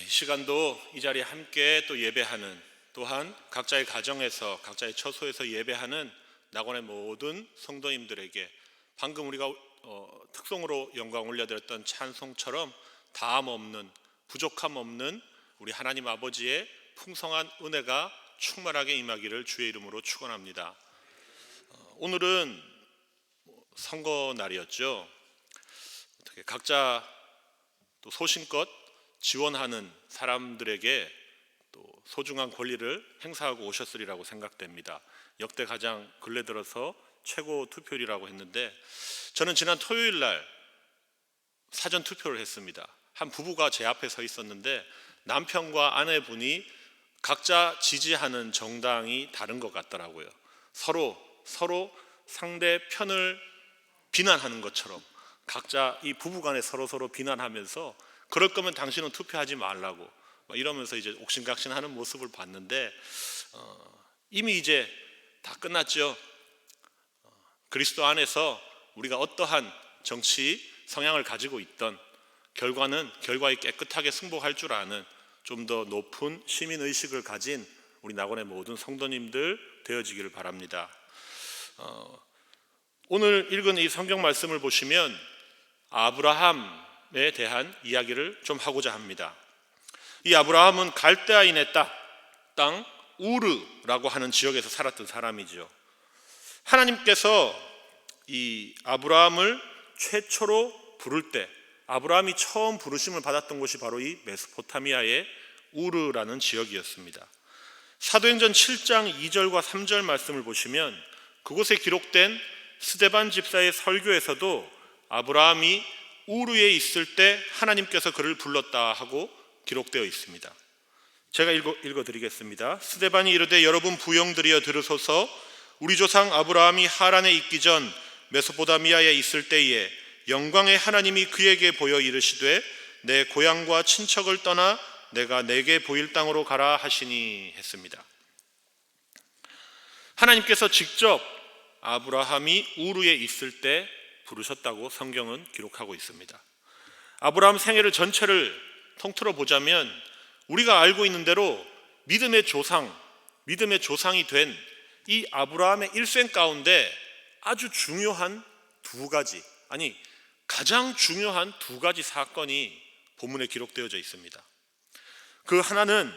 이 시간도 이 자리에 함께 또 예배하는, 또한 각자의 가정에서 각자의 처소에서 예배하는 낙원의 모든 성도님들에게 방금 우리가 특송으로 영광 올려드렸던 찬송처럼 다함 없는, 부족함 없는 우리 하나님 아버지의 풍성한 은혜가 충만하게 임하기를 주의 이름으로 축원합니다. 오늘은 선거 날이었죠. 어떻게 각자 또 소신껏 지원하는 사람들에게 또 소중한 권리를 행사하고 오셨으리라고 생각됩니다. 역대 가장 근래 들어서 최고 투표율이라고 했는데, 저는 지난 토요일 날 사전 투표를 했습니다. 한 부부가 제 앞에 서 있었는데 남편과 아내분이 각자 지지하는 정당이 다른 것 같더라고요. 서로 상대 편을 비난하는 것처럼 각자 이 부부간에 서로 비난하면서 그럴 거면 당신은 투표하지 말라고 이러면서 이제 옥신각신하는 모습을 봤는데, 이미 이제 다 끝났죠. 그리스도 안에서 우리가 어떠한 정치 성향을 가지고 있던 결과에 깨끗하게 승복할 줄 아는 좀 더 높은 시민의식을 가진 우리 낙원의 모든 성도님들 되어지기를 바랍니다. 오늘 읽은 이 성경 말씀을 보시면 아브라함에 대한 이야기를 좀 하고자 합니다. 이 아브라함은 갈대아인의 땅 우르라고 하는 지역에서 살았던 사람이죠. 하나님께서 이 아브라함을 최초로 부를 때 아브라함이 처음 부르심을 받았던 곳이 바로 이 메소포타미아의 우르라는 지역이었습니다. 사도행전 7장 2절과 3절 말씀을 보시면 그곳에 기록된 스데반 집사의 설교에서도 아브라함이 우르에 있을 때 하나님께서 그를 불렀다 하고 기록되어 있습니다. 제가 읽어드리겠습니다. 스데반이 이르되 여러분 부영들이여 들으소서. 우리 조상 아브라함이 하란에 있기 전 메소포타미아에 있을 때에 영광의 하나님이 그에게 보여 이르시되 내 고향과 친척을 떠나 내가 내게 보일 땅으로 가라 하시니 했습니다. 하나님께서 직접 아브라함이 우르에 있을 때 부르셨다고 성경은 기록하고 있습니다. 아브라함 생애를 전체를 통틀어 보자면 우리가 알고 있는 대로 믿음의 조상이 된 이 아브라함의 일생 가운데 아주 중요한 가장 중요한 두 가지 사건이 본문에 기록되어져 있습니다. 그 하나는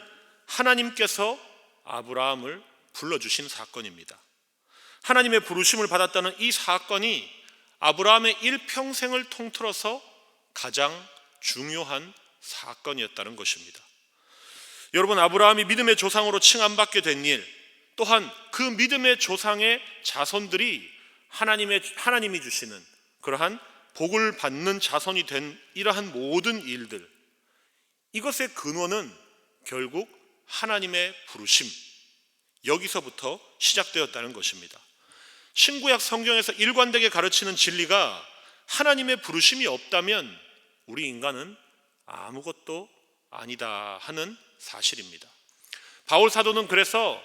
하나님께서 아브라함을 불러주신 사건입니다. 하나님의 부르심을 받았다는 이 사건이 아브라함의 일평생을 통틀어서 가장 중요한 사건이었다는 것입니다. 여러분, 아브라함이 믿음의 조상으로 칭함받게 된 일, 또한 그 믿음의 조상의 자손들이 하나님이 주시는 그러한 복을 받는 자손이 된 이러한 모든 일들, 이것의 근원은 결국 하나님의 부르심, 여기서부터 시작되었다는 것입니다. 신구약 성경에서 일관되게 가르치는 진리가 하나님의 부르심이 없다면 우리 인간은 아무것도 아니다 하는 사실입니다. 바울 사도는 그래서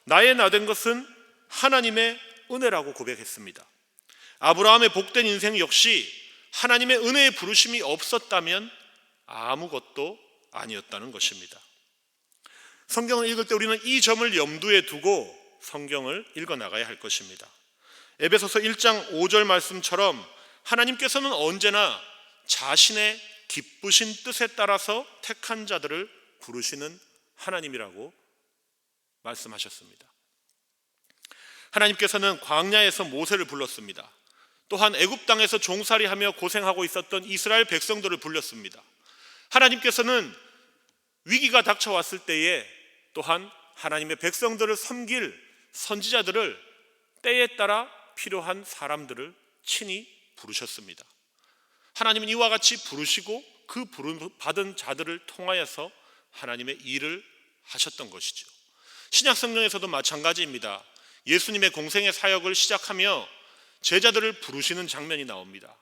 나의 나된 것은 하나님의 은혜라고 고백했습니다. 아브라함의 복된 인생 역시 하나님의 은혜의 부르심이 없었다면 아무것도 아니었다는 것입니다. 성경을 읽을 때 우리는 이 점을 염두에 두고 성경을 읽어 나가야 할 것입니다. 에베소서 1장 5절 말씀처럼 하나님께서는 언제나 자신의 기쁘신 뜻에 따라서 택한 자들을 부르시는 하나님이라고 말씀하셨습니다. 하나님께서는 광야에서 모세를 불렀습니다. 또한 애굽 땅에서 종살이하며 고생하고 있었던 이스라엘 백성들을 불렀습니다. 하나님께서는 위기가 닥쳐왔을 때에 또한 하나님의 백성들을 섬길 선지자들을 때에 따라 필요한 사람들을 친히 부르셨습니다. 하나님은 이와 같이 부르시고 그 부름받은 자들을 통하여서 하나님의 일을 하셨던 것이죠. 신약 성경에서도 마찬가지입니다. 예수님의 공생의 사역을 시작하며 제자들을 부르시는 장면이 나옵니다.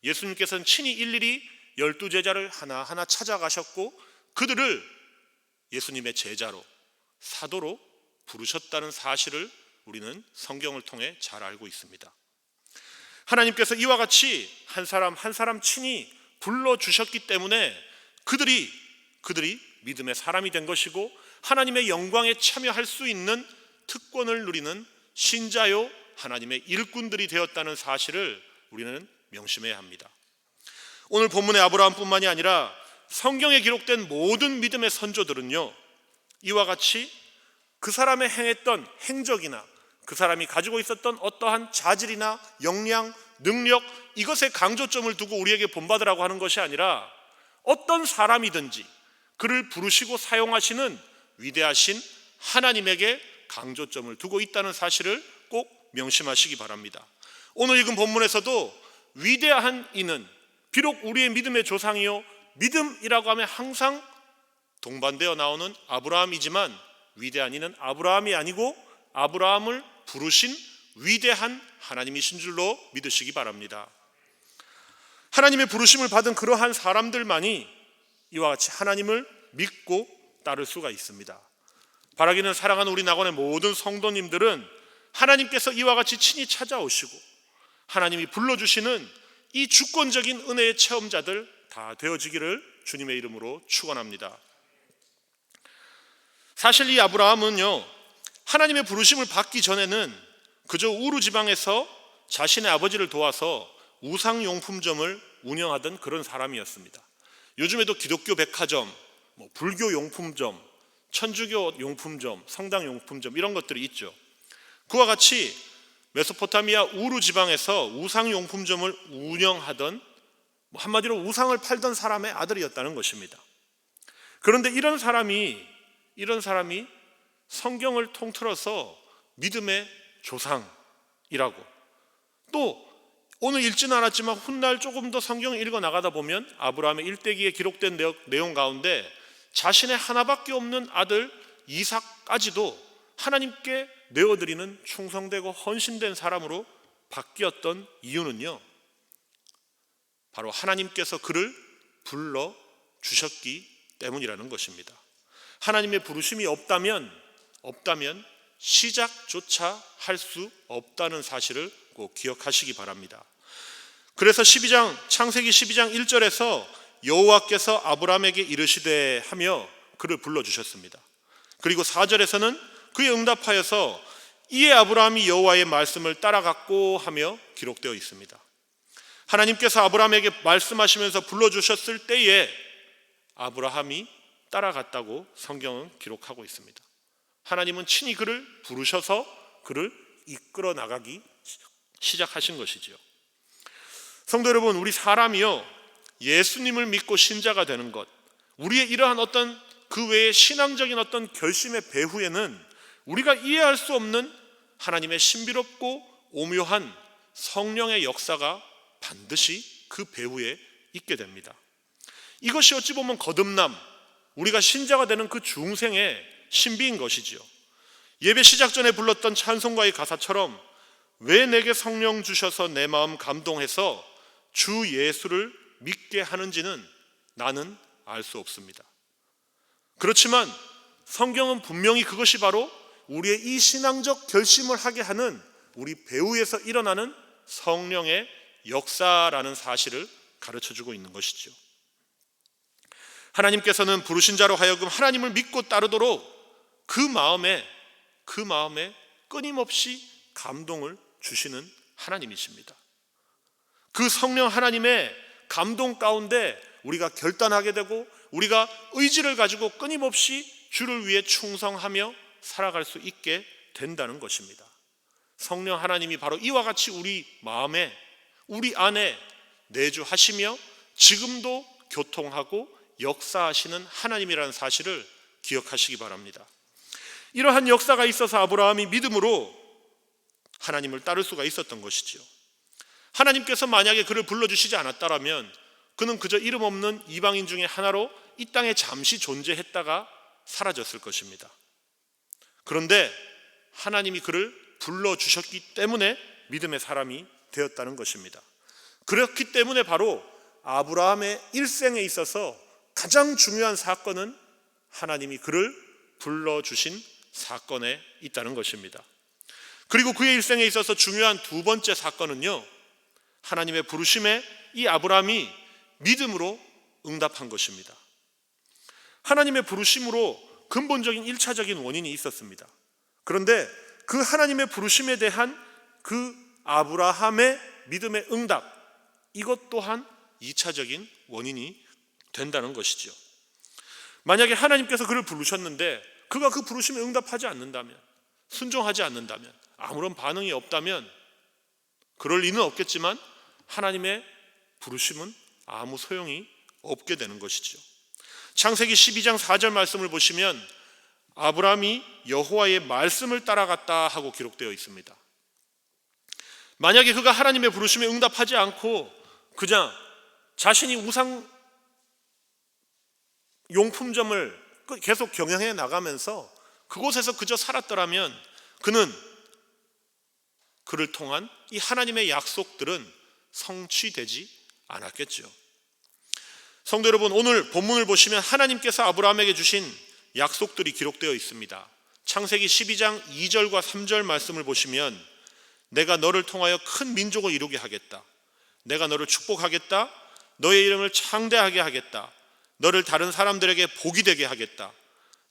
예수님께서는 친히 일일이 12제자를 하나하나 찾아가셨고 그들을 예수님의 제자로, 사도로 부르셨다는 사실을 우리는 성경을 통해 잘 알고 있습니다. 하나님께서 이와 같이 한 사람 한 사람 친히 불러주셨기 때문에 그들이 그들이 믿음의 사람이 된 것이고 하나님의 영광에 참여할 수 있는 특권을 누리는 신자요 하나님의 일꾼들이 되었다는 사실을 우리는 명심해야 합니다. 오늘 본문의 아브라함뿐만이 아니라 성경에 기록된 모든 믿음의 선조들은요, 이와 같이 그 사람의 행했던 행적이나 그 사람이 가지고 있었던 어떠한 자질이나 역량, 능력, 이것에 강조점을 두고 우리에게 본받으라고 하는 것이 아니라 어떤 사람이든지 그를 부르시고 사용하시는 위대하신 하나님에게 강조점을 두고 있다는 사실을 꼭 명심하시기 바랍니다. 오늘 읽은 본문에서도 위대한 이는 비록 우리의 믿음의 조상이요, 믿음이라고 하면 항상 동반되어 나오는 아브라함이지만 위대한 이는 아브라함이 아니고 아브라함을 부르신 위대한 하나님이신 줄로 믿으시기 바랍니다. 하나님의 부르심을 받은 그러한 사람들만이 이와 같이 하나님을 믿고 따를 수가 있습니다. 바라기는 사랑하는 우리 낙원의 모든 성도님들은 하나님께서 이와 같이 친히 찾아오시고 하나님이 불러주시는 이 주권적인 은혜의 체험자들 다 되어지기를 주님의 이름으로 축원합니다. 사실 이 아브라함은요, 하나님의 부르심을 받기 전에는 그저 우르 지방에서 자신의 아버지를 도와서 우상용품점을 운영하던 그런 사람이었습니다. 요즘에도 기독교 백화점, 불교 용품점, 천주교 용품점, 성당 용품점 이런 것들이 있죠. 그와 같이 메소포타미아 우르 지방에서 우상용품점을 운영하던, 한마디로 우상을 팔던 사람의 아들이었다는 것입니다. 그런데 이런 사람이 성경을 통틀어서 믿음의 조상이라고, 또 오늘 읽지는 않았지만 훗날 조금 더 성경을 읽어 나가다 보면 아브라함의 일대기에 기록된 내용 가운데 자신의 하나밖에 없는 아들 이삭까지도 하나님께 내어드리는 충성되고 헌신된 사람으로 바뀌었던 이유는요, 바로 하나님께서 그를 불러주셨기 때문이라는 것입니다. 하나님의 부르심이 없다면 시작조차 할 수 없다는 사실을 꼭 기억하시기 바랍니다. 그래서 창세기 12장 1절에서 여호와께서 아브라함에게 이르시되 하며 그를 불러주셨습니다. 그리고 4절에서는 그의 응답하여서 이에 아브라함이 여호와의 말씀을 따라갔고 하며 기록되어 있습니다. 하나님께서 아브라함에게 말씀하시면서 불러주셨을 때에 아브라함이 따라갔다고 성경은 기록하고 있습니다. 하나님은 친히 그를 부르셔서 그를 이끌어 나가기 시작하신 것이지요. 성도 여러분, 우리 사람이요, 예수님을 믿고 신자가 되는 것, 우리의 이러한 어떤 그 외의 신앙적인 어떤 결심의 배후에는 우리가 이해할 수 없는 하나님의 신비롭고 오묘한 성령의 역사가 반드시 그 배후에 있게 됩니다. 이것이 어찌 보면 거듭남, 우리가 신자가 되는 그 중생의 신비인 것이지요. 예배 시작 전에 불렀던 찬송가의 가사처럼 왜 내게 성령 주셔서 내 마음 감동해서 주 예수를 믿게 하는지는 나는 알 수 없습니다. 그렇지만 성경은 분명히 그것이 바로 우리의 이 신앙적 결심을 하게 하는 우리 배후에서 일어나는 성령의 역사라는 사실을 가르쳐주고 있는 것이죠. 하나님께서는 부르신 자로 하여금 하나님을 믿고 따르도록 그 마음에 끊임없이 감동을 주시는 하나님이십니다. 그 성령 하나님의 감동 가운데 우리가 결단하게 되고 우리가 의지를 가지고 끊임없이 주를 위해 충성하며 살아갈 수 있게 된다는 것입니다. 성령 하나님이 바로 이와 같이 우리 마음에, 우리 안에 내주하시며 지금도 교통하고 역사하시는 하나님이라는 사실을 기억하시기 바랍니다. 이러한 역사가 있어서 아브라함이 믿음으로 하나님을 따를 수가 있었던 것이지요. 하나님께서 만약에 그를 불러주시지 않았다면 그는 그저 이름 없는 이방인 중에 하나로 이 땅에 잠시 존재했다가 사라졌을 것입니다. 그런데 하나님이 그를 불러주셨기 때문에 믿음의 사람이 되었다는 것입니다. 그렇기 때문에 바로 아브라함의 일생에 있어서 가장 중요한 사건은 하나님이 그를 불러주신 사건에 있다는 것입니다. 그리고 그의 일생에 있어서 중요한 두 번째 사건은요, 하나님의 부르심에 이 아브라함이 믿음으로 응답한 것입니다. 하나님의 부르심으로 근본적인 1차적인 원인이 있었습니다. 그런데 그 하나님의 부르심에 대한 그 아브라함의 믿음의 응답, 이것 또한 2차적인 원인이 된다는 것이죠. 만약에 하나님께서 그를 부르셨는데 그가 그 부르심에 응답하지 않는다면, 순종하지 않는다면, 아무런 반응이 없다면 그럴 리는 없겠지만 하나님의 부르심은 아무 소용이 없게 되는 것이죠. 창세기 12장 4절 말씀을 보시면 아브라함이 여호와의 말씀을 따라갔다 하고 기록되어 있습니다. 만약에 그가 하나님의 부르심에 응답하지 않고 그냥 자신이 우상 용품점을 계속 경영해 나가면서 그곳에서 그저 살았더라면 그를 통한 이 하나님의 약속들은 성취되지 않았겠죠. 성도 여러분, 오늘 본문을 보시면 하나님께서 아브라함에게 주신 약속들이 기록되어 있습니다. 창세기 12장 2절과 3절 말씀을 보시면 내가 너를 통하여 큰 민족을 이루게 하겠다. 내가 너를 축복하겠다. 너의 이름을 창대하게 하겠다. 너를 다른 사람들에게 복이 되게 하겠다.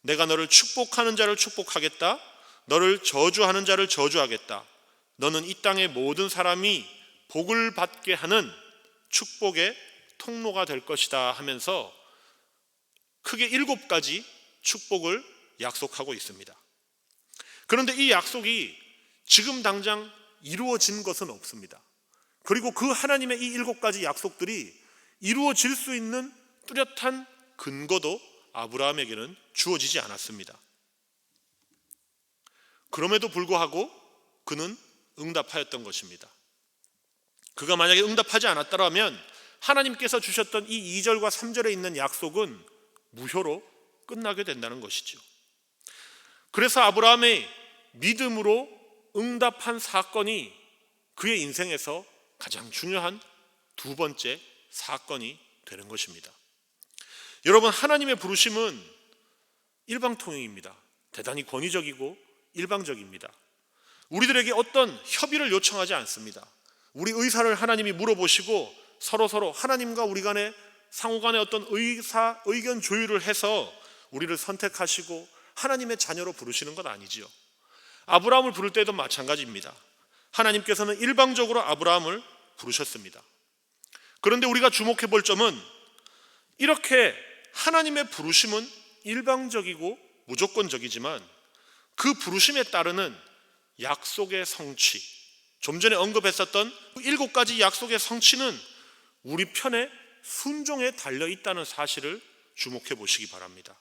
내가 너를 축복하는 자를 축복하겠다. 너를 저주하는 자를 저주하겠다. 너는 이 땅의 모든 사람이 복을 받게 하는 축복의 통로가 될 것이다 하면서 크게 7가지 축복을 약속하고 있습니다. 그런데 이 약속이 지금 당장 이루어진 것은 없습니다. 그리고 그 하나님의 이 7가지 약속들이 이루어질 수 있는 뚜렷한 근거도 아브라함에게는 주어지지 않았습니다. 그럼에도 불구하고 그는 응답하였던 것입니다. 그가 만약에 응답하지 않았더라면 하나님께서 주셨던 이 2절과 3절에 있는 약속은 무효로 끝나게 된다는 것이죠. 그래서 아브라함의 믿음으로 응답한 사건이 그의 인생에서 가장 중요한 2번째 사건이 되는 것입니다. 여러분, 하나님의 부르심은 일방통행입니다. 대단히 권위적이고 일방적입니다. 우리들에게 어떤 협의를 요청하지 않습니다. 우리 의사를 하나님이 물어보시고 서로 하나님과 우리 간에 상호간에 어떤 의견 조율을 해서 우리를 선택하시고 하나님의 자녀로 부르시는 건 아니지요. 아브라함을 부를 때도 마찬가지입니다. 하나님께서는 일방적으로 아브라함을 부르셨습니다. 그런데 우리가 주목해 볼 점은 이렇게 하나님의 부르심은 일방적이고 무조건적이지만 그 부르심에 따르는 약속의 성취, 좀 전에 언급했었던 7가지 약속의 성취는 우리 편의 순종에 달려 있다는 사실을 주목해 보시기 바랍니다.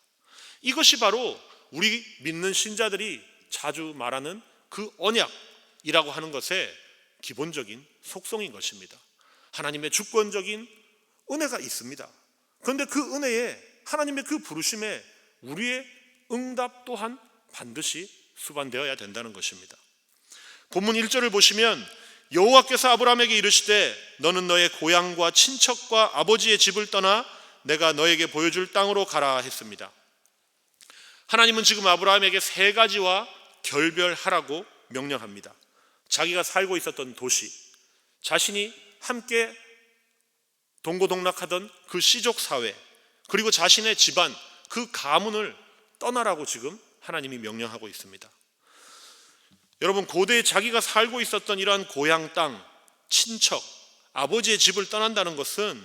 이것이 바로 우리 믿는 신자들이 자주 말하는 그 언약이라고 하는 것의 기본적인 속성인 것입니다. 하나님의 주권적인 은혜가 있습니다. 그런데 그 은혜에, 하나님의 그 부르심에 우리의 응답 또한 반드시 수반되어야 된다는 것입니다. 본문 1절을 보시면 여호와께서 아브라함에게 이르시되 너는 너의 고향과 친척과 아버지의 집을 떠나 내가 너에게 보여줄 땅으로 가라 했습니다. 하나님은 지금 아브라함에게 3가지와 결별하라고 명령합니다. 자기가 살고 있었던 도시, 자신이 함께 동고동락하던 그 시족 사회, 그리고 자신의 집안, 그 가문을 떠나라고 지금 하나님이 명령하고 있습니다. 여러분, 고대에 자기가 살고 있었던 이러한 고향 땅, 친척, 아버지의 집을 떠난다는 것은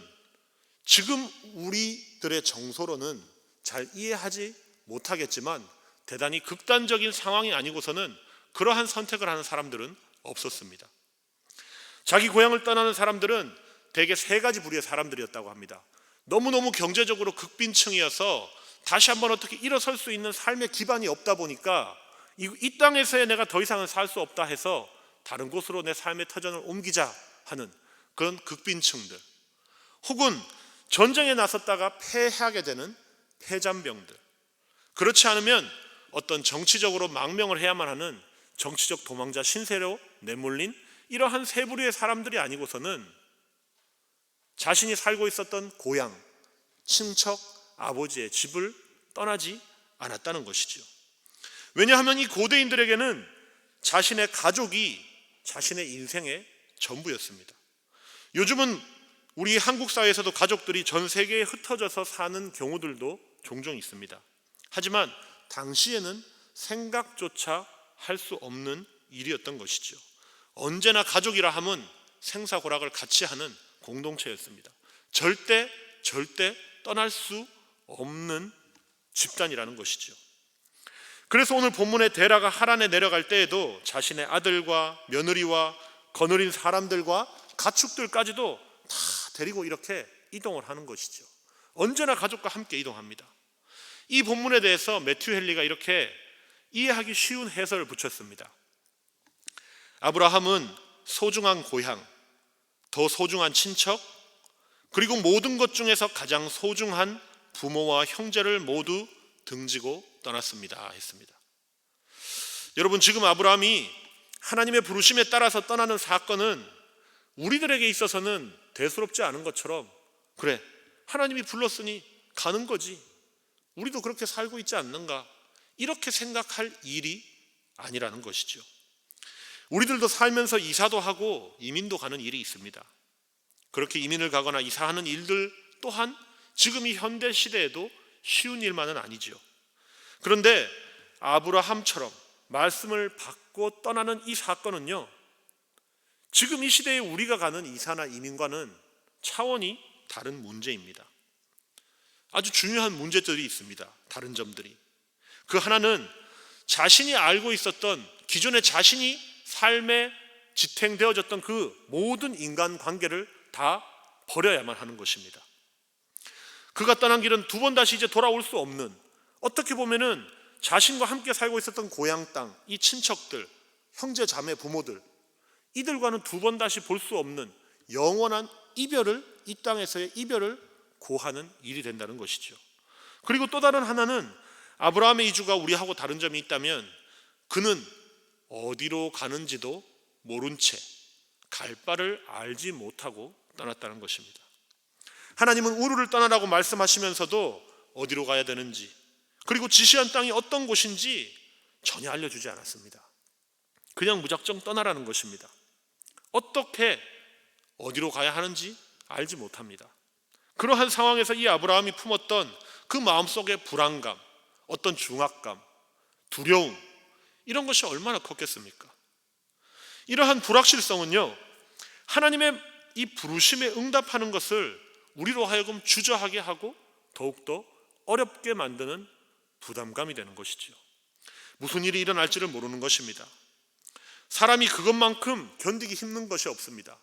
지금 우리들의 정서로는 잘 이해하지 못하겠지만 대단히 극단적인 상황이 아니고서는 그러한 선택을 하는 사람들은 없었습니다. 자기 고향을 떠나는 사람들은 대개 3가지 부류의 사람들이었다고 합니다. 너무너무 경제적으로 극빈층이어서 다시 한번 어떻게 일어설 수 있는 삶의 기반이 없다 보니까 이 땅에서의 내가 더 이상은 살 수 없다 해서 다른 곳으로 내 삶의 터전을 옮기자 하는 그런 극빈층들, 혹은 전쟁에 나섰다가 패하게 되는 패잔병들, 그렇지 않으면 어떤 정치적으로 망명을 해야만 하는 정치적 도망자 신세로 내몰린 이러한 3부류의 사람들이 아니고서는 자신이 살고 있었던 고향, 친척, 아버지의 집을 떠나지 않았다는 것이죠. 왜냐하면 이 고대인들에게는 자신의 가족이 자신의 인생의 전부였습니다. 요즘은 우리 한국 사회에서도 가족들이 전 세계에 흩어져서 사는 경우들도 종종 있습니다. 하지만 당시에는 생각조차 할 수 없는 일이었던 것이죠. 언제나 가족이라 함은 생사고락을 같이 하는 공동체였습니다. 절대 떠날 수 없는 집단이라는 것이죠. 그래서 오늘 본문의 데라가 하란에 내려갈 때에도 자신의 아들과 며느리와 거느린 사람들과 가축들까지도 다 데리고 이렇게 이동을 하는 것이죠. 언제나 가족과 함께 이동합니다. 이 본문에 대해서 매튜 헨리가 이렇게 이해하기 쉬운 해설을 붙였습니다. 아브라함은 소중한 고향, 더 소중한 친척, 그리고 모든 것 중에서 가장 소중한 부모와 형제를 모두 등지고 떠났습니다 했습니다. 여러분, 지금 아브라함이 하나님의 부르심에 따라서 떠나는 사건은 우리들에게 있어서는 대수롭지 않은 것처럼, 그래, 하나님이 불렀으니 가는 거지, 우리도 그렇게 살고 있지 않는가, 이렇게 생각할 일이 아니라는 것이죠. 우리들도 살면서 이사도 하고 이민도 가는 일이 있습니다. 그렇게 이민을 가거나 이사하는 일들 또한 지금 이 현대 시대에도 쉬운 일만은 아니죠. 그런데 아브라함처럼 말씀을 받고 떠나는 이 사건은요, 지금 이 시대에 우리가 가는 이사나 이민과는 차원이 다른 문제입니다. 아주 중요한 문제들이 있습니다. 다른 점들이. 그 하나는 자신이 알고 있었던, 기존에 자신이 삶에 지탱되어졌던 그 모든 인간관계를 다 버려야만 하는 것입니다. 그가 떠난 길은 두 번 다시 이제 돌아올 수 없는, 어떻게 보면은 자신과 함께 살고 있었던 고향 땅, 이 친척들, 형제 자매 부모들, 이들과는 두 번 다시 볼 수 없는 영원한 이별을, 이 땅에서의 이별을 고하는 일이 된다는 것이죠. 그리고 또 다른 하나는 아브라함의 이주가 우리하고 다른 점이 있다면, 그는 어디로 가는지도 모른 채 갈 바를 알지 못하고 떠났다는 것입니다. 하나님은 우르를 떠나라고 말씀하시면서도 어디로 가야 되는지, 그리고 지시한 땅이 어떤 곳인지 전혀 알려주지 않았습니다. 그냥 무작정 떠나라는 것입니다. 어떻게 어디로 가야 하는지 알지 못합니다. 그러한 상황에서 이 아브라함이 품었던 그 마음속의 불안감, 어떤 중압감, 두려움, 이런 것이 얼마나 컸겠습니까? 이러한 불확실성은요, 하나님의 이 부르심에 응답하는 것을 우리로 하여금 주저하게 하고 더욱더 어렵게 만드는 부담감이 되는 것이죠. 무슨 일이 일어날지를 모르는 것입니다. 사람이 그것만큼 견디기 힘든 것이 없습니다.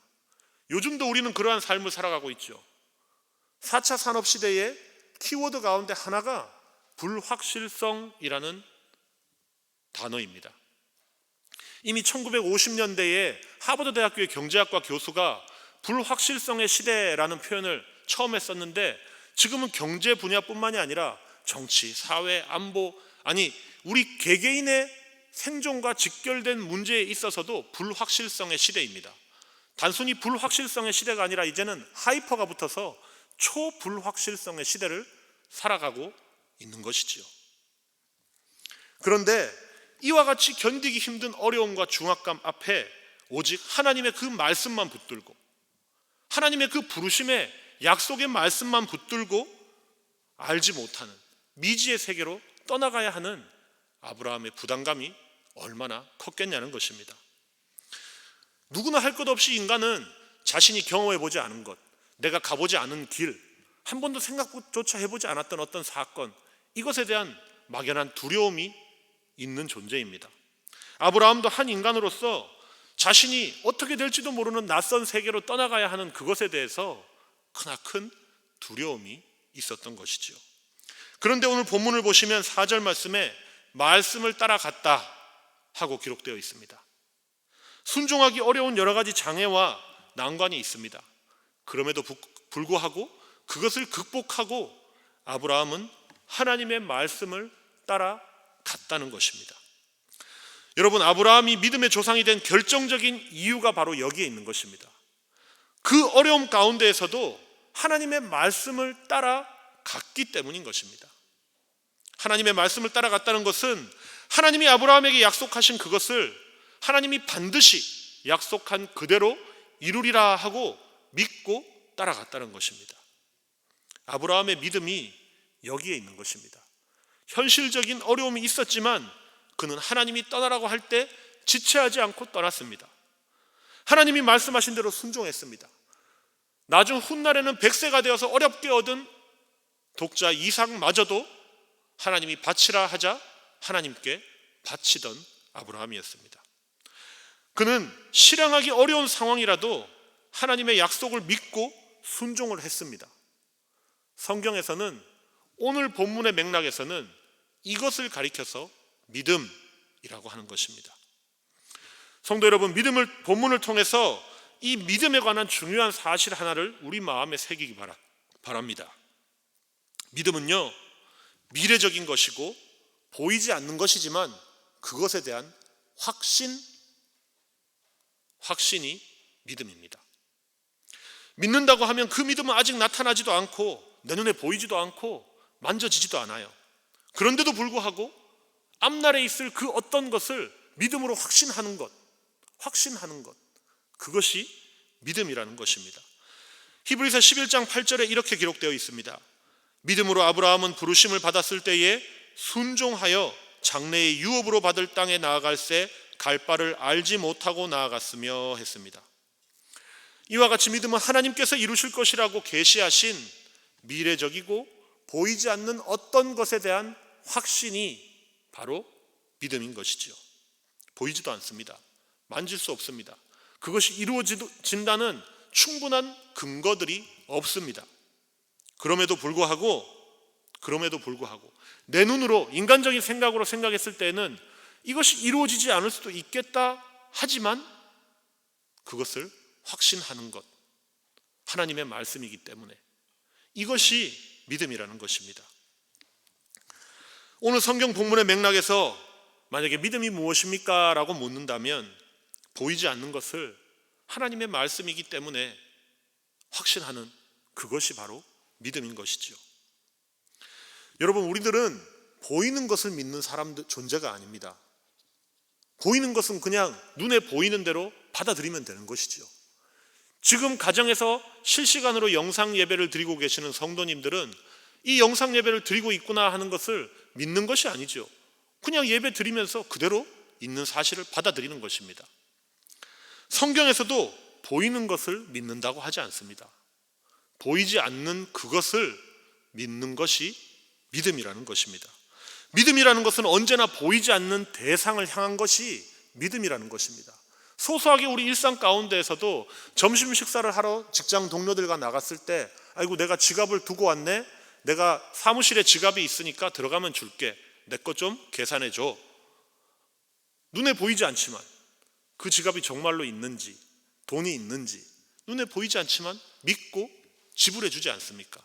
요즘도 우리는 그러한 삶을 살아가고 있죠. 4차 산업시대의 키워드 가운데 하나가 불확실성이라는 단어입니다. 이미 1950년대에 하버드 대학교의 경제학과 교수가 불확실성의 시대라는 표현을 처음 했었는데, 지금은 경제 분야뿐만이 아니라 정치, 사회, 안보, 아니 우리 개개인의 생존과 직결된 문제에 있어서도 불확실성의 시대입니다. 단순히 불확실성의 시대가 아니라 이제는 하이퍼가 붙어서 초불확실성의 시대를 살아가고 있는 것이지요. 그런데 이와 같이 견디기 힘든 어려움과 중압감 앞에 오직 하나님의 그 말씀만 붙들고, 하나님의 그 부르심의 약속의 말씀만 붙들고 알지 못하는 미지의 세계로 떠나가야 하는 아브라함의 부담감이 얼마나 컸겠냐는 것입니다. 누구나 할 것 없이 인간은 자신이 경험해보지 않은 것, 내가 가보지 않은 길, 한 번도 생각조차 해보지 않았던 어떤 사건, 이것에 대한 막연한 두려움이 있는 존재입니다. 아브라함도 한 인간으로서 자신이 어떻게 될지도 모르는 낯선 세계로 떠나가야 하는 그것에 대해서 크나큰 두려움이 있었던 것이지요. 그런데 오늘 본문을 보시면 4절 말씀에 말씀을 따라갔다 하고 기록되어 있습니다. 순종하기 어려운 여러 가지 장애와 난관이 있습니다. 그럼에도 불구하고 그것을 극복하고 아브라함은 하나님의 말씀을 따라갔다는 것입니다. 여러분, 아브라함이 믿음의 조상이 된 결정적인 이유가 바로 여기에 있는 것입니다. 그 어려움 가운데에서도 하나님의 말씀을 따라갔기 때문인 것입니다. 하나님의 말씀을 따라갔다는 것은 하나님이 아브라함에게 약속하신 그것을 하나님이 반드시 약속한 그대로 이루리라 하고 믿고 따라갔다는 것입니다. 아브라함의 믿음이 여기에 있는 것입니다. 현실적인 어려움이 있었지만 그는 하나님이 떠나라고 할 때 지체하지 않고 떠났습니다. 하나님이 말씀하신 대로 순종했습니다. 나중 훗날에는 100세가 되어서 어렵게 얻은 독자 이삭마저도 하나님이 바치라 하자 하나님께 바치던 아브라함이었습니다. 그는 실행하기 어려운 상황이라도 하나님의 약속을 믿고 순종을 했습니다. 성경에서는 오늘 본문의 맥락에서는 이것을 가리켜서 믿음이라고 하는 것입니다. 성도 여러분, 본문을 통해서 이 믿음에 관한 중요한 사실 하나를 우리 마음에 새기기 바랍니다. 믿음은요, 미래적인 것이고 보이지 않는 것이지만 그것에 대한 확신이 믿음입니다. 믿는다고 하면 그 믿음은 아직 나타나지도 않고 내 눈에 보이지도 않고 만져지지도 않아요. 그런데도 불구하고 앞날에 있을 그 어떤 것을 믿음으로 확신하는 것, 그것이 믿음이라는 것입니다. 히브리서 11장 8절에 이렇게 기록되어 있습니다. 믿음으로 아브라함은 부르심을 받았을 때에 순종하여 장래의 유업으로 받을 땅에 나아갈새 갈 바를 알지 못하고 나아갔으며 했습니다. 이와 같이 믿음은 하나님께서 이루실 것이라고 계시하신 미래적이고 보이지 않는 어떤 것에 대한 확신이 바로 믿음인 것이지요. 보이지도 않습니다. 만질 수 없습니다. 그것이 이루어진다는 충분한 근거들이 없습니다. 그럼에도 불구하고 내 눈으로 인간적인 생각으로 생각했을 때는 이것이 이루어지지 않을 수도 있겠다 하지만 그것을 확신하는 것, 하나님의 말씀이기 때문에 이것이 믿음이라는 것입니다. 오늘 성경 본문의 맥락에서 만약에 믿음이 무엇입니까? 라고 묻는다면 보이지 않는 것을 하나님의 말씀이기 때문에 확신하는 그것이 바로 믿음인 것이지요. 여러분, 우리들은 보이는 것을 믿는 사람들 존재가 아닙니다. 보이는 것은 그냥 눈에 보이는 대로 받아들이면 되는 것이지요. 지금 가정에서 실시간으로 영상 예배를 드리고 계시는 성도님들은 이 영상 예배를 드리고 있구나 하는 것을 믿는 것이 아니죠. 그냥 예배 드리면서 그대로 있는 사실을 받아들이는 것입니다. 성경에서도 보이는 것을 믿는다고 하지 않습니다. 보이지 않는 그것을 믿는 것이 믿음이라는 것입니다. 믿음이라는 것은 언제나 보이지 않는 대상을 향한 것이 믿음이라는 것입니다. 소소하게 우리 일상 가운데에서도 점심 식사를 하러 직장 동료들과 나갔을 때 아이고 내가 지갑을 두고 왔네, 내가 사무실에 지갑이 있으니까 들어가면 줄게, 내 것 좀 계산해 줘. 눈에 보이지 않지만 그 지갑이 정말로 있는지 돈이 있는지 눈에 보이지 않지만 믿고 지불해 주지 않습니까?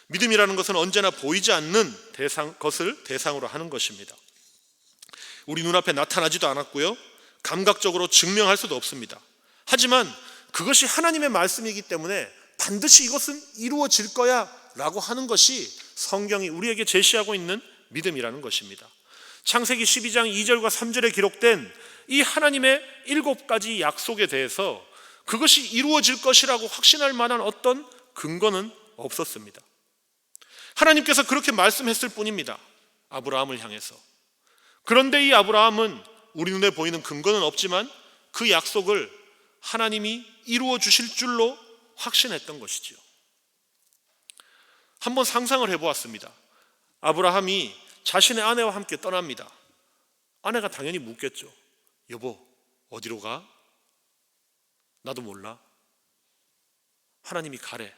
믿음이라는 것은 언제나 보이지 않는 것을 대상으로 하는 것입니다. 우리 눈앞에 나타나지도 않았고요, 감각적으로 증명할 수도 없습니다. 하지만 그것이 하나님의 말씀이기 때문에 반드시 이것은 이루어질 거야 라고 하는 것이 성경이 우리에게 제시하고 있는 믿음이라는 것입니다. 창세기 12장 2절과 3절에 기록된 이 하나님의 7가지 약속에 대해서 그것이 이루어질 것이라고 확신할 만한 어떤 근거는 없었습니다. 하나님께서 그렇게 말씀했을 뿐입니다. 아브라함을 향해서. 그런데 이 아브라함은 우리 눈에 보이는 근거는 없지만 그 약속을 하나님이 이루어 주실 줄로 확신했던 것이지요. 한번 상상을 해보았습니다. 아브라함이 자신의 아내와 함께 떠납니다. 아내가 당연히 묻겠죠. 여보, 어디로 가? 나도 몰라. 하나님이 가래.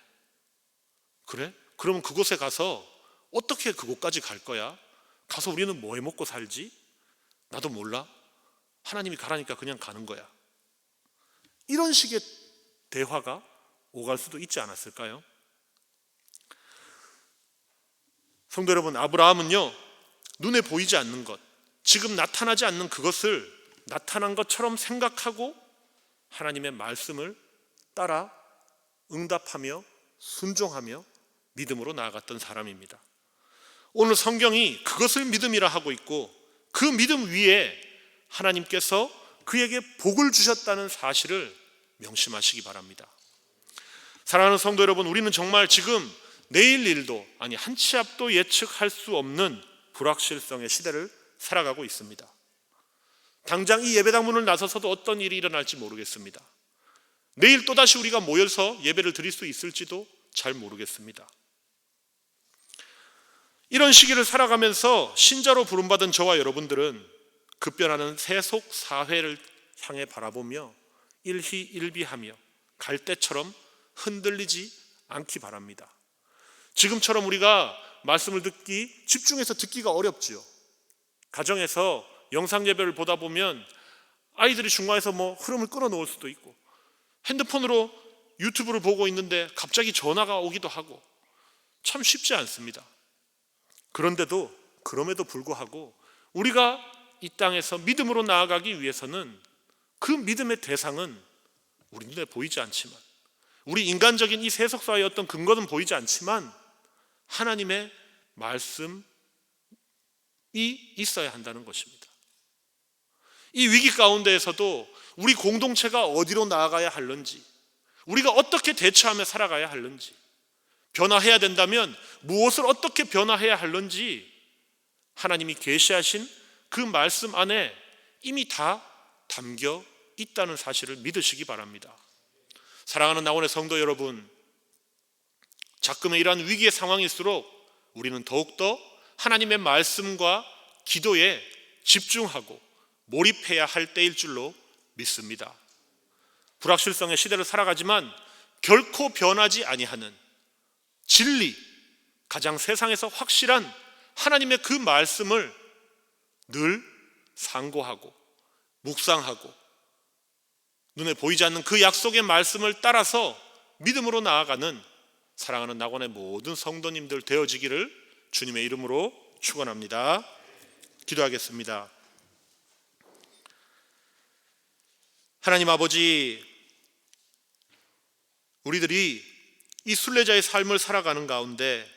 그래? 그러면 그곳에 가서 어떻게 그곳까지 갈 거야? 가서 우리는 뭐 해먹고 살지? 나도 몰라. 하나님이 가라니까 그냥 가는 거야. 이런 식의 대화가 오갈 수도 있지 않았을까요? 성도 여러분, 아브라함은요, 눈에 보이지 않는 것, 지금 나타나지 않는 그것을 나타난 것처럼 생각하고 하나님의 말씀을 따라 응답하며 순종하며 믿음으로 나아갔던 사람입니다. 오늘 성경이 그것을 믿음이라 하고 있고 그 믿음 위에 하나님께서 그에게 복을 주셨다는 사실을 명심하시기 바랍니다. 사랑하는 성도 여러분, 우리는 정말 지금 내일 일도, 아니 한 치 앞도 예측할 수 없는 불확실성의 시대를 살아가고 있습니다. 당장 이 예배당문을 나서서도 어떤 일이 일어날지 모르겠습니다. 내일 또다시 우리가 모여서 예배를 드릴 수 있을지도 잘 모르겠습니다. 이런 시기를 살아가면서 신자로 부름받은 저와 여러분들은 급변하는 세속 사회를 향해 바라보며 일희일비하며 갈대처럼 흔들리지 않기 바랍니다. 지금처럼 우리가 말씀을 집중해서 듣기가 어렵지요. 가정에서 영상 예배를 보다 보면 아이들이 중간에서 흐름을 끊어놓을 수도 있고, 핸드폰으로 유튜브를 보고 있는데 갑자기 전화가 오기도 하고, 참 쉽지 않습니다. 그럼에도 불구하고 우리가 이 땅에서 믿음으로 나아가기 위해서는 그 믿음의 대상은 우리 눈에 보이지 않지만, 우리 인간적인 이 세속사의 어떤 근거는 보이지 않지만 하나님의 말씀이 있어야 한다는 것입니다. 이 위기 가운데에서도 우리 공동체가 어디로 나아가야 하는지, 우리가 어떻게 대처하며 살아가야 하는지, 변화해야 된다면 무엇을 어떻게 변화해야 하는지 하나님이 계시하신 그 말씀 안에 이미 다 담겨 있다는 사실을 믿으시기 바랍니다. 사랑하는 나원의 성도 여러분, 자금의 이러한 위기의 상황일수록 우리는 더욱더 하나님의 말씀과 기도에 집중하고 몰입해야 할 때일 줄로 믿습니다. 불확실성의 시대를 살아가지만 결코 변하지 아니하는 진리, 가장 세상에서 확실한 하나님의 그 말씀을 늘 상고하고 묵상하고 눈에 보이지 않는 그 약속의 말씀을 따라서 믿음으로 나아가는 사랑하는 낙원의 모든 성도님들 되어지기를 주님의 이름으로 축원합니다. 기도하겠습니다. 하나님 아버지, 우리들이 이 순례자의 삶을 살아가는 가운데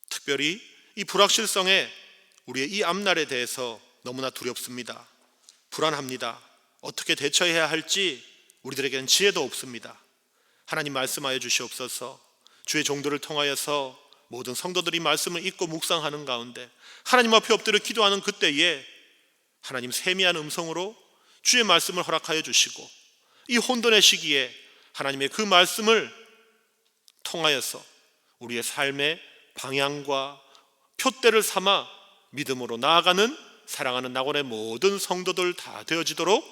특별히 이 불확실성에 우리의 이 앞날에 대해서 너무나 두렵습니다. 불안합니다. 어떻게 대처해야 할지 우리들에게는 지혜도 없습니다. 하나님 말씀하여 주시옵소서. 주의 종들을 통하여서 모든 성도들이 말씀을 읽고 묵상하는 가운데 하나님 앞에 엎드려 기도하는 그때에 하나님 세미한 음성으로 주의 말씀을 허락하여 주시고, 이 혼돈의 시기에 하나님의 그 말씀을 통하여서 우리의 삶의 방향과 표대를 삼아 믿음으로 나아가는 사랑하는 낙원의 모든 성도들 다 되어지도록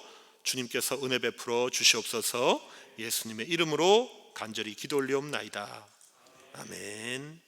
주님께서 은혜 베풀어 주시옵소서. 예수님의 이름으로 간절히 기도 올리옵나이다. 아멘.